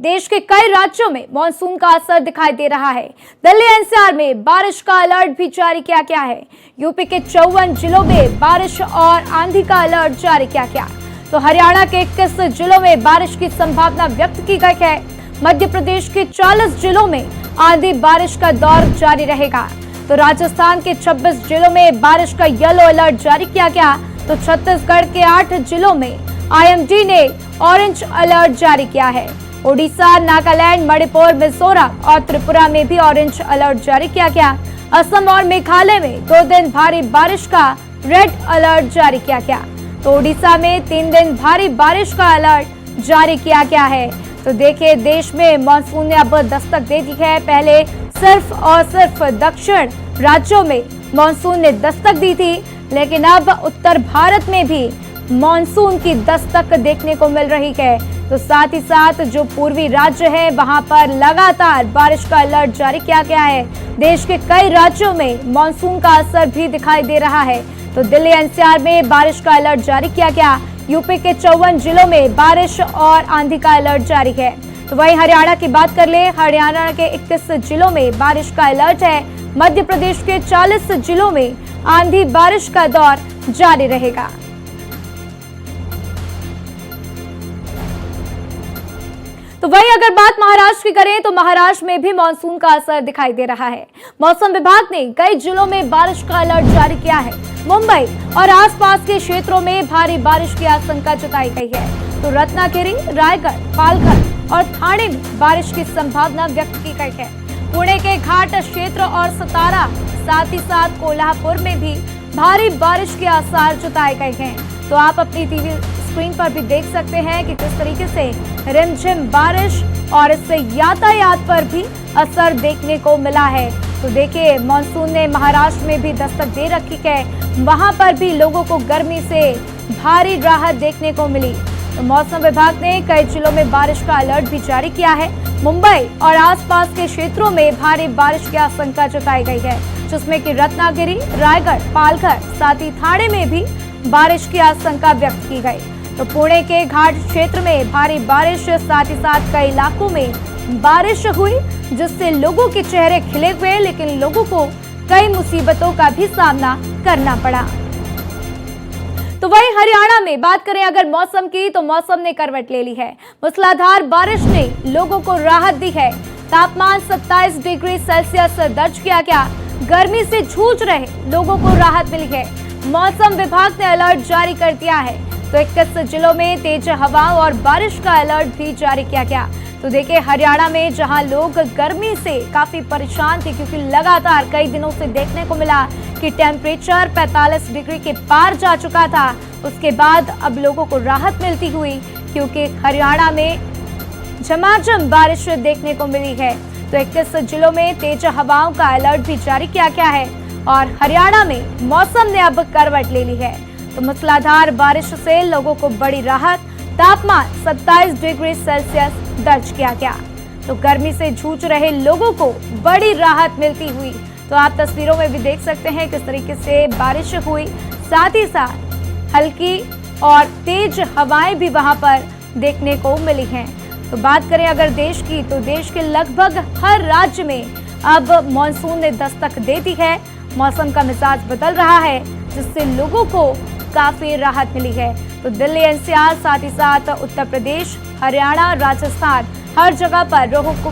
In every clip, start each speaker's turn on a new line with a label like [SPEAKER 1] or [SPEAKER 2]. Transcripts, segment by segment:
[SPEAKER 1] देश के कई राज्यों में मानसून का असर दिखाई दे रहा है। दिल्ली एनसीआर में बारिश का अलर्ट भी जारी किया गया है। यूपी के 54 जिलों में बारिश और आंधी का अलर्ट जारी किया गया। तो हरियाणा के 21 जिलों में बारिश की संभावना व्यक्त की गई है। मध्य प्रदेश के 40 जिलों में आंधी बारिश का दौर जारी रहेगा। तो राजस्थान के 26 जिलों में बारिश का येलो अलर्ट जारी किया गया। तो छत्तीसगढ़ के 8 जिलों में आईएमडी ने ऑरेंज अलर्ट जारी किया है। ओडिशा, नागालैंड, मणिपुर, मिजोरम और त्रिपुरा में भी ऑरेंज अलर्ट जारी किया गया। असम और मेघालय में 2 दिन भारी बारिश का रेड अलर्ट जारी किया गया। तो ओडिशा में 3 दिन भारी बारिश का अलर्ट जारी किया गया है। तो देखिए, देश में मानसून ने अब दस्तक दे दी है। पहले सिर्फ और सिर्फ दक्षिण राज्यों में मानसून ने दस्तक दी थी, लेकिन अब उत्तर भारत में भी मानसून की दस्तक देखने को मिल रही है। तो साथ ही साथ जो पूर्वी राज्य है वहां पर लगातार बारिश का अलर्ट जारी किया गया है। देश के कई राज्यों में मानसून का असर भी दिखाई दे रहा है। तो दिल्ली एनसीआर में बारिश का अलर्ट जारी किया गया। यूपी के 54 जिलों में बारिश और आंधी का अलर्ट जारी है। तो वहीं हरियाणा की बात कर ले, हरियाणा के 21 जिलों में बारिश का अलर्ट है। मध्य प्रदेश के 40 जिलों में आंधी बारिश का दौर जारी रहेगा। तो वहीं अगर बात महाराष्ट्र की करें तो महाराष्ट्र में भी मानसून का असर दिखाई दे रहा है। मौसम विभाग ने कई जिलों में बारिश का अलर्ट जारी किया है। मुंबई और आसपास के क्षेत्रों में भारी बारिश की आशंका जताई गई है। तो रत्नागिरी, रायगढ़, पालघर और ठाणे में बारिश की संभावना व्यक्त की गई है। पुणे के घाट क्षेत्र और सतारा, साथ ही साथ कोल्हापुर में भी भारी बारिश के आसार जताए गए हैं। तो आप अपनी टीवी स्क्रीन पर भी देख सकते हैं कि किस तरीके से रिमझिम बारिश और इससे यातायात पर भी असर देखने को मिला है। तो देखिए, मानसून ने महाराष्ट्र में भी दस्तक दे रखी है। वहां पर भी लोगों को गर्मी से भारी राहत देखने को मिली। तो मौसम विभाग ने कई जिलों में बारिश का अलर्ट भी जारी किया है। मुंबई और आसपास के क्षेत्रों में भारी बारिश की आशंका जताई गई है, जिसमें कि रत्नागिरी, रायगढ़, पालघर, साथ ही ठाणे में भी बारिश की आशंका व्यक्त की गई। तो पुणे के घाट क्षेत्र में भारी बारिश, साथ ही साथ कई इलाकों में बारिश हुई, जिससे लोगों के चेहरे खिले हुए, लेकिन लोगों को कई मुसीबतों का भी सामना करना पड़ा। तो वहीं हरियाणा में बात करें अगर मौसम की, तो मौसम ने करवट ले ली है। मूसलाधार बारिश ने लोगों को राहत दी है। तापमान 27 डिग्री सेल्सियस दर्ज किया गया। गर्मी से जूझ रहे लोगों को राहत मिली है। मौसम विभाग ने अलर्ट जारी कर दिया है। तो 21 जिलों में तेज हवाओं और बारिश का अलर्ट भी जारी किया गया। तो देखिए, हरियाणा में जहां लोग गर्मी से काफी परेशान थे, क्योंकि लगातार कई दिनों से देखने को मिला कि टेम्परेचर 45 डिग्री के पार जा चुका था, उसके बाद अब लोगों को राहत मिलती हुई, क्योंकि हरियाणा में झमाझम बारिश देखने को मिली है। तो 21 जिलों में तेज हवाओं का अलर्ट भी जारी किया गया है और हरियाणा में मौसम ने अब करवट ले ली है। तो मूसलाधार बारिश से लोगों को बड़ी राहत। तापमान 27 डिग्री सेल्सियस दर्ज किया गया। तो गर्मी से जूझ रहे लोगों को बड़ी राहत मिलती हुई। तो आप तस्वीरों में भी देख सकते हैं किस तरीके से बारिश हुई, साथ ही साथ हल्की और तेज हवाएं भी वहां पर देखने को मिली हैं। तो बात करें अगर देश की, तो देश के लगभग हर राज्य में अब मानसून ने दस्तक दे दी है। मौसम का मिजाज बदल रहा है, जिससे लोगों को काफी राहत मिली है। तो दिल्ली एनसीआर, साथ ही साथ उत्तर प्रदेश, हरियाणा, राजस्थान, हर जगह पर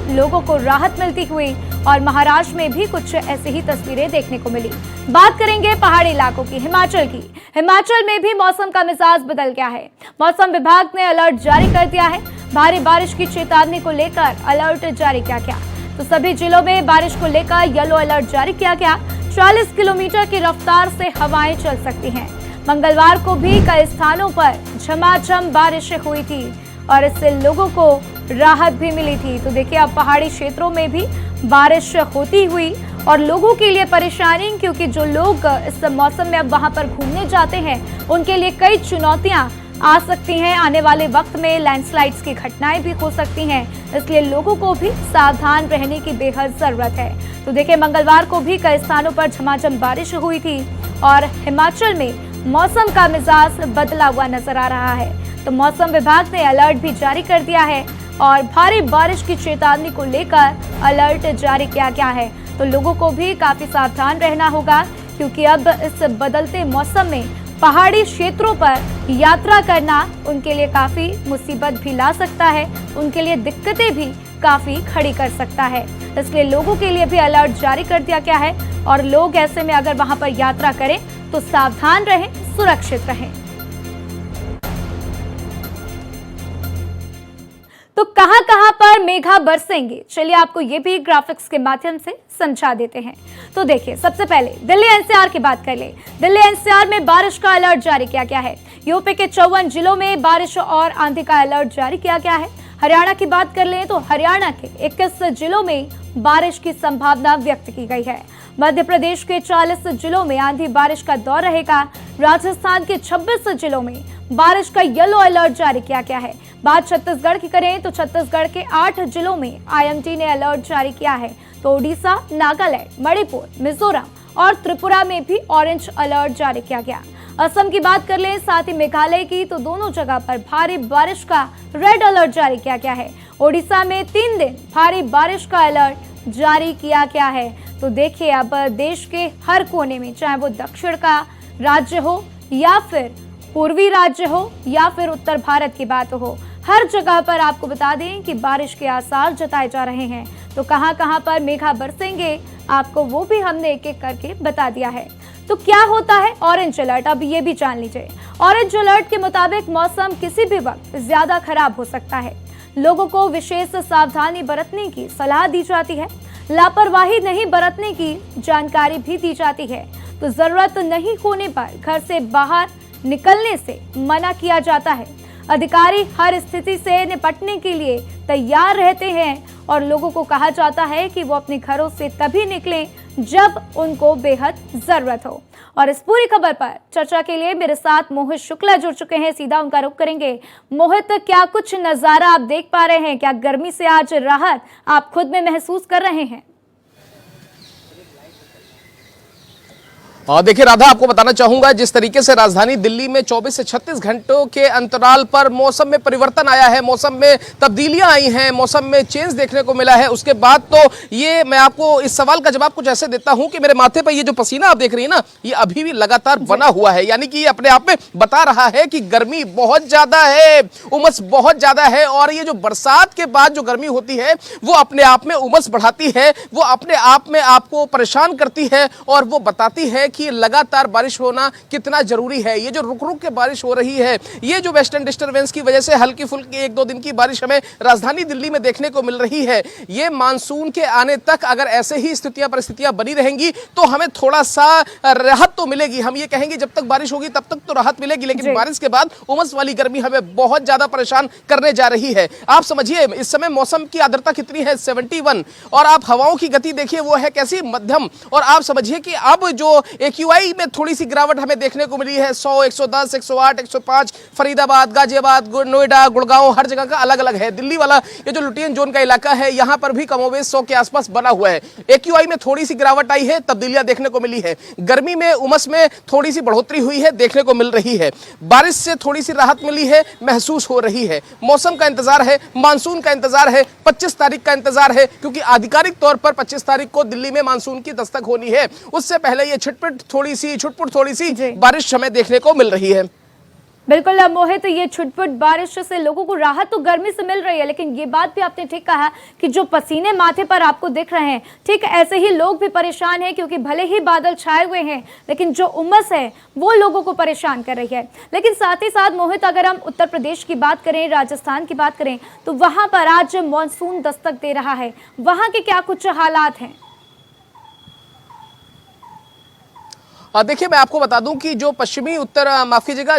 [SPEAKER 1] लोगों को राहत मिलती हुई और महाराष्ट्र में भी कुछ ऐसी ही तस्वीरें देखने को मिली। बात करेंगे पहाड़ी इलाकों की, हिमाचल की। हिमाचल में भी मौसम का मिजाज बदल गया है। मौसम विभाग ने अलर्ट जारी कर दिया है। भारी बारिश की चेतावनी को लेकर अलर्ट जारी किया गया। तो सभी जिलों में बारिश को लेकर येलो अलर्ट जारी किया गया। 40 किलोमीटर की रफ्तार से हवाएं चल सकती हैं। मंगलवार को भी कई स्थानों पर झमाझम बारिश हुई थी और इससे लोगों को राहत भी मिली थी। तो देखिए, अब पहाड़ी क्षेत्रों में भी बारिश होती हुई और लोगों के लिए परेशानी, क्योंकि जो लोग इस मौसम में अब वहां पर घूमने जाते हैं, उनके लिए कई चुनौतियां आ सकती हैं। आने वाले वक्त में लैंडस्लाइड्स की घटनाएं भी हो सकती हैं, इसलिए लोगों को भी सावधान रहने की बेहद जरूरत है। तो देखिए, मंगलवार को भी कई स्थानों पर झमाझम बारिश हुई थी और हिमाचल में मौसम का मिजाज बदला हुआ नजर आ रहा है। तो मौसम विभाग ने अलर्ट भी जारी कर दिया है। और भारी बारिश की चेतावनी को लेकर अलर्ट जारी किया गया है। तो लोगों को भी काफी सावधान रहना होगा, क्योंकि अब इस बदलते मौसम में पहाड़ी क्षेत्रों पर यात्रा करना उनके लिए काफी मुसीबत भी ला सकता है, उनके लिए दिक्कतें भी काफी खड़ी कर सकता है। इसलिए लोगों के लिए भी अलर्ट जारी कर दिया गया है और लोग ऐसे में अगर वहां पर यात्रा करें तो सावधान रहें, सुरक्षित रहें। तो कहां पर मेघा बरसेंगे, चलिए आपको ये भी ग्राफिक्स के माध्यम से समझा देते हैं। तो देखिए, सबसे पहले दिल्ली एनसीआर की बात कर ले। दिल्ली एनसीआर में बारिश का अलर्ट जारी किया गया है। यूपी के 54 जिलों में बारिश और आंधी का अलर्ट जारी किया गया है। हरियाणा की बात कर लें तो हरियाणा के 21 जिलों में बारिश की संभावना व्यक्त की गई है। मध्य प्रदेश के 40 जिलों में आंधी बारिश का दौर रहेगा। राजस्थान के 26 जिलों में बारिश का येलो अलर्ट जारी किया गया है। बात छत्तीसगढ़ की करें तो छत्तीसगढ़ के 8 जिलों में आईएमडी ने अलर्ट जारी किया है। तो ओडिशा, नागालैंड, मणिपुर, मिजोरम और त्रिपुरा में भी ऑरेंज अलर्ट जारी किया गया। असम की बात कर लें, साथ ही मेघालय की, तो दोनों जगह पर भारी बारिश का रेड अलर्ट जारी किया गया है। ओडिशा में 3 दिन भारी बारिश का अलर्ट जारी किया गया है। तो देखिए, अब देश के हर कोने में, चाहे वो दक्षिण का राज्य हो या फिर पूर्वी राज्य हो या फिर उत्तर भारत की बात हो, हर जगह पर आपको बता दें कि बारिश के आसार जताए जा रहे हैं। तो कहां पर मेघा बरसेंगे, आपको वो भी हमने एक एक करके बता दिया है। तो क्या होता है ऑरेंज अलर्ट, अब ये भी जान लीजिए। ऑरेंज अलर्ट के मुताबिक मौसम किसी भी वक्त ज्यादा खराब हो सकता है। लोगों को विशेष सावधानी बरतने की सलाह दी जाती है। लापरवाही नहीं बरतने की जानकारी भी दी जाती है। तो जरूरत नहीं होने पर घर से बाहर निकलने से मना किया जाता है। अधिकारी हर स्थिति से निपटने के लिए तैयार रहते हैं और लोगों को कहा जाता है कि वो अपने घरों से तभी निकलें जब उनको बेहद जरूरत हो। और इस पूरी खबर पर चर्चा के लिए मेरे साथ मोहित शुक्ला जुड़ चुके हैं, सीधा उनका रुख करेंगे। मोहित, क्या कुछ नजारा आप देख पा रहे हैं? क्या गर्मी से आज राहत आप खुद में महसूस कर रहे हैं?
[SPEAKER 2] देखिए राधा, आपको बताना चाहूंगा, जिस तरीके से राजधानी दिल्ली में 24 से 36 घंटों के अंतराल पर मौसम में परिवर्तन आया है, मौसम में तब्दीलियां आई हैं, मौसम में चेंज देखने को मिला है, उसके बाद तो ये मैं आपको इस सवाल का जवाब कुछ ऐसे देता हूं कि मेरे माथे पर ये जो पसीना आप देख रही है ना, ये अभी भी लगातार बना हुआ है। यानी कि ये अपने आप में बता रहा है कि गर्मी बहुत ज्यादा है, उमस बहुत ज्यादा है। और ये जो बरसात के बाद जो गर्मी होती है वो अपने आप में उमस बढ़ाती है, वो अपने आप में आपको परेशान करती है और वो बताती है कि लगातार बारिश होना कितना जरूरी है। ये जो रुक रुक के बारिश हो रही है, ये जो वेस्टर्न डिस्टर्बेंस की वजह से हल्की फुल्की 1-2 दिन की बारिश हमें राजधानी दिल्ली में देखने को मिल रही है, ये मानसून के आने तक अगर ऐसे ही परिस्थितियां बनी रहेंगी तो हमें थोड़ा सा राहत तो मिलेगी। हम ये कहेंगे जब तक बारिश होगी तब तक तो राहत मिलेगी, लेकिन बारिश के बाद उमस वाली गर्मी हमें बहुत ज्यादा परेशान करने जा रही है। आप समझिए इस समय मौसम की आर्द्रता कितनी है, 71, और आप हवाओं की गति देखिए वो है कैसी, मध्यम। और आप समझिए कि अब जो एक्यूआई में थोड़ी सी गिरावट हमें देखने को मिली है, 100, 110, 108, 105, फरीदाबाद, गाजियाबाद, नोएडा, गुड़गांव, हर जगह का अलग अलग है। दिल्ली वाला ये जो लुटियन जोन का इलाका है, यहाँ पर भी कमोबेश 100 के आसपास बना हुआ है। एक्यूआई में थोड़ी सी गिरावट आई है, तब्दीलियां देखने को मिली है। गर्मी में, उमस में थोड़ी सी बढ़ोतरी हुई है, देखने को मिल रही है। बारिश से थोड़ी सी राहत मिली है, महसूस हो रही है। मौसम का इंतजार है, मानसून का इंतजार है, 25 तारीख का इंतजार है, क्योंकि आधिकारिक तौर पर 25 तारीख को दिल्ली में मानसून की दस्तक होनी है। उससे पहले ये छुटपुट थोड़ी सी बारिश हमें देखने को मिल रही है।
[SPEAKER 1] बिल्कुल मोहित, ये छुटपुट बारिश से लोगों को राहत तो गर्मी से मिल रही है, लेकिन ये बात भी आपने ठीक कहा कि जो पसीने माथे पर आपको दिख रहे हैं, ठीक ऐसे ही लोग भी परेशान हैं, क्योंकि भले ही बादल छाए हुए हैं लेकिन जो उमस है वो लोगों को परेशान कर रही है। लेकिन साथ ही साथ मोहित, अगर हम उत्तर प्रदेश की बात करें, राजस्थान की बात करें, तो वहां पर आज मानसून दस्तक दे रहा है। वहां के क्या कुछ हालात हैं?
[SPEAKER 2] देखिए, मैं आपको बता दूं कि जो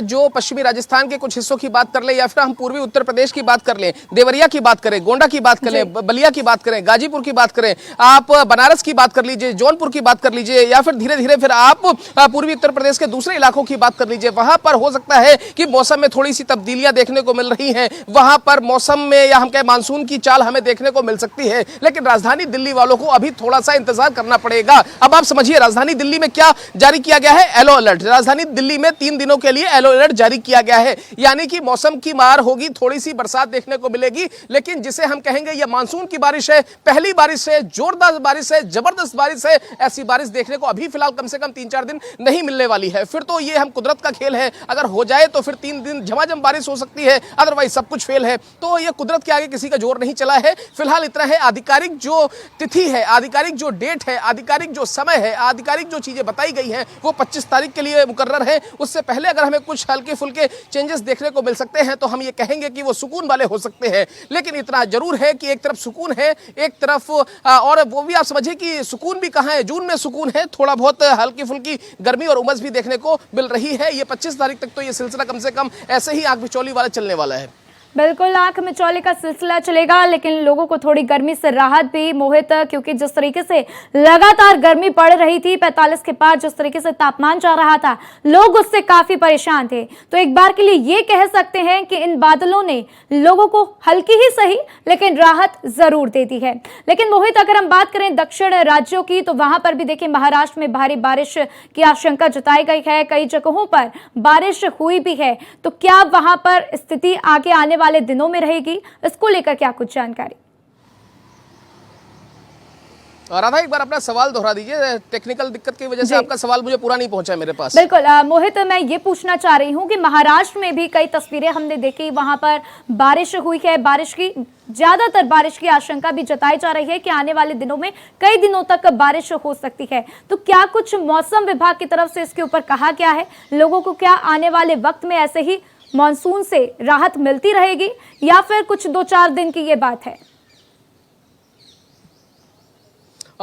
[SPEAKER 2] जो पश्चिमी राजस्थान के कुछ हिस्सों की बात कर लें या फिर हम पूर्वी उत्तर प्रदेश की बात कर लें, देवरिया की बात करें, गोंडा की बात कर लें, बलिया की बात करें, गाजीपुर की बात करें, आप बनारस की बात कर लीजिए, जौनपुर की बात कर लीजिए, या फिर धीरे धीरे फिर आप पूर्वी उत्तर प्रदेश के दूसरे इलाकों की बात कर लीजिए, वहां पर हो सकता है कि मौसम में थोड़ी सी तब्दीलियां देखने को मिल रही हैं। वहां पर मौसम में या हम कहें मानसून की चाल हमें देखने को मिल सकती है, लेकिन राजधानी दिल्ली वालों को अभी थोड़ा सा इंतजार करना पड़ेगा। अब आप समझिए राजधानी दिल्ली में क्या जारी किया गया है येलो अलर्ट। राजधानी दिल्ली में 3 दिनों के लिए येलो अलर्ट जारी किया गया है, यानी कि मौसम की मार होगी, थोड़ी सी बरसात देखने को मिलेगी, लेकिन जिसे हम कहेंगे यह मानसून की बारिश है, पहली बारिश है, जोरदार बारिश है, जबरदस्त बारिश है। ऐसी बारिश देखने को अभी फिलहाल कम से कम 3-4 दिन नहीं मिलने वाली है। फिर तो ये हम कुदरत का खेल है, अगर हो जाए तो फिर 3 दिन झमाझम बारिश हो सकती है, अदरवाइज सब कुछ फेल है। तो ये कुदरत के आगे किसी का जोर नहीं चला है। फिलहाल इतना है, आधिकारिक जो तिथि है, आधिकारिक जो डेट है, आधिकारिक जो समय है, आधिकारिक जो चीजें बताई गई हैं वो 25 तारीख के लिए मुकर्रर है। उससे पहले अगर हमें कुछ हल्के फुल्के चेंजेस देखने को मिल सकते हैं तो हम ये कहेंगे कि वो सुकून वाले हो सकते हैं। लेकिन इतना जरूर है कि एक तरफ सुकून है, एक तरफ और वो भी आप समझिए कि सुकून भी कहाँ है, जून में सुकून है, थोड़ा बहुत हल्की फुल्की गर्मी और उमस भी देखने को मिल रही है। ये 25 तारीख तक तो ये सिलसिला कम से कम ऐसे ही आग बिचौली वाला चलने वाला है।
[SPEAKER 1] बिल्कुल आंख मिचौले का सिलसिला चलेगा, लेकिन लोगों को थोड़ी गर्मी से राहत भी मोहित, क्योंकि जिस तरीके से लगातार गर्मी पड़ रही थी, 45 के पार जिस तरीके से तापमान जा रहा था, लोग उससे काफी परेशान थे। तो एक बार के लिए ये कह सकते हैं कि इन बादलों ने लोगों को हल्की ही सही लेकिन राहत जरूर दे दी है। लेकिन मोहित, अगर हम बात करें दक्षिण राज्यों की, तो वहां पर भी देखिए महाराष्ट्र में भारी बारिश की आशंका जताई गई है, कई जगहों पर बारिश हुई भी है। तो क्या वहां पर स्थिति आगे आने वाले दिनों में रहेगी, इसको लेकर क्या कुछ जानकारी?
[SPEAKER 2] राधा, एक बार अपना सवाल दोहरा दीजिए, टेक्निकल दिक्कत की वजह से आपका सवाल मुझे पूरा नहीं पहुंचा मेरे पास।
[SPEAKER 1] बिल्कुल मोहित, मैं ये पूछना चाह रही हूँ कि महाराष्ट्र में भी कई तस्वीरें हमने देखी, वहां पर बारिश हुई है, बारिश की ज्यादातर बारिश की आशंका भी जताई जा रही है कि आने वाले दिनों में कई दिनों तक बारिश हो सकती है। तो क्या कुछ मौसम विभाग की तरफ से इसके ऊपर कहा गया है? लोगों को क्या आने वाले वक्त में ऐसे ही मॉनसून से राहत मिलती रहेगी या फिर कुछ 2-4 दिन की ये बात है?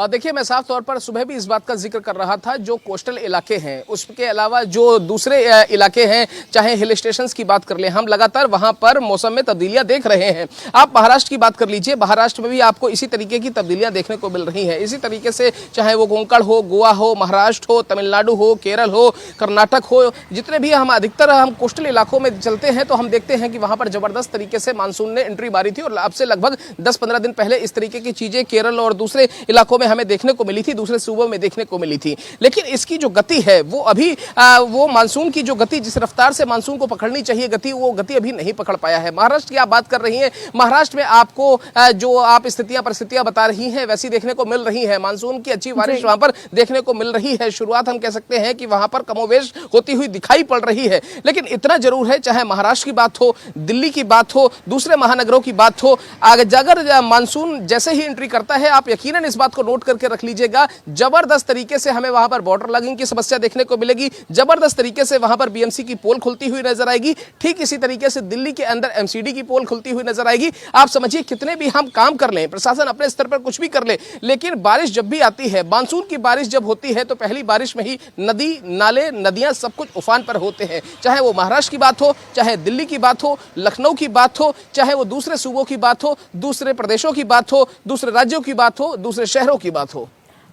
[SPEAKER 2] देखिए, मैं साफ तौर पर सुबह भी इस बात का जिक्र कर रहा था, जो कोस्टल इलाके हैं उसके अलावा जो दूसरे इलाके हैं, चाहे हिल स्टेशंस की बात कर लें, हम लगातार वहां पर मौसम में तब्दीलियां देख रहे हैं। आप महाराष्ट्र की बात कर लीजिए, महाराष्ट्र में भी आपको इसी तरीके की तब्दीलियां देखने को मिल रही हैं। इसी तरीके से चाहे वो कोंकण हो, गोवा हो, महाराष्ट्र हो, तमिलनाडु हो, केरल हो, कर्नाटक हो, जितने भी हम अधिकतर हम कोस्टल इलाकों में चलते हैं तो हम देखते हैं कि वहां पर जबरदस्त तरीके से मानसून ने एंट्री मारी थी। और अब से लगभग 10-15 दिन पहले इस तरीके की चीजें केरल और दूसरे इलाकों में हमें देखने को मिली थी, दूसरे सूबों में देखने को मिली थी। लेकिन इसकी जो गति है वो अभी वो मानसून की जो गति, जिस रफ्तार से मानसून को पकड़नी चाहिए गति, वो गति अभी नहीं पकड़ पाया है। महाराष्ट्र की आप बात कर रही हैं, महाराष्ट्र में आपको जो आप स्थितियां परिस्थितियां बता रही हैं वैसी देखने को मिल रही है। मानसून की अच्छी बारिश वहां पर देखने को मिल रही है। शुरुआत हम कह सकते हैं कि वहां पर कमोवेश होती हुई दिखाई पड़ रही है। लेकिन इतना जरूर है, चाहे महाराष्ट्र की बात हो, दिल्ली की बात हो, दूसरे महानगरों की बात हो, अगर मानसून जैसे ही एंट्री करता है, आप यकीनन इस बात को नोट करके रख लीजिएगा, जबरदस्त तरीके से हमें वहां पर बॉर्डर लॉगिंग की समस्या देखने को मिलेगी। जबरदस्त तरीके से वहां पर बीएमसी की पोल खुलती हुई नजर आएगी। ठीक इसी तरीके से दिल्ली के अंदर एमसीडी की पोल खुलती हुई नजर आएगी। आप समझिए, कितने भी हम काम कर लें, प्रशासन अपने स्तर पर कुछ भी कर ले, लेकिन बारिश जब भी आती है, मानसून की बारिश जब होती है, तो पहली बारिश में ही नदी, नाले, नदियां सब कुछ उफान पर होते हैं। चाहे वो महाराष्ट्र की बात हो, चाहे दिल्ली की बात हो, लखनऊ की बात हो, चाहे वो दूसरे सूबों की बात हो, दूसरे प्रदेशों की बात हो, दूसरे राज्यों की बात हो, दूसरे शहरों की बात हो।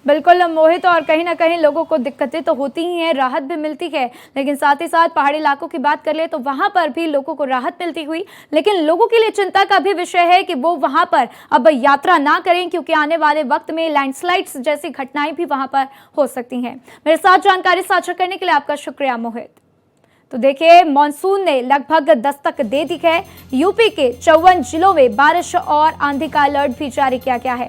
[SPEAKER 1] बिल्कुल मोहित, और कहीं ना कहीं लोगों को दिक्कतें तो होती ही हैं, राहत भी मिलती है, लेकिन साथ ही साथ पहाड़ी इलाकों की बात कर ले तो वहां पर भी लोगों को राहत मिलती हुई, लेकिन लोगों के लिए चिंता का भी विषय है कि वो वहां पर अब यात्रा ना करें, क्योंकि आने वाले वक्त में लैंडस्लाइड्स जैसी घटनाएं भी वहां पर हो सकती हैं। मेरे साथ जानकारी साझा करने के लिए आपका शुक्रिया मोहित। तो देखिए, मॉनसून ने लगभग दस्तक दे दी है। यूपी के 54 जिलों में बारिश और आंधी का अलर्ट भी जारी किया गया है।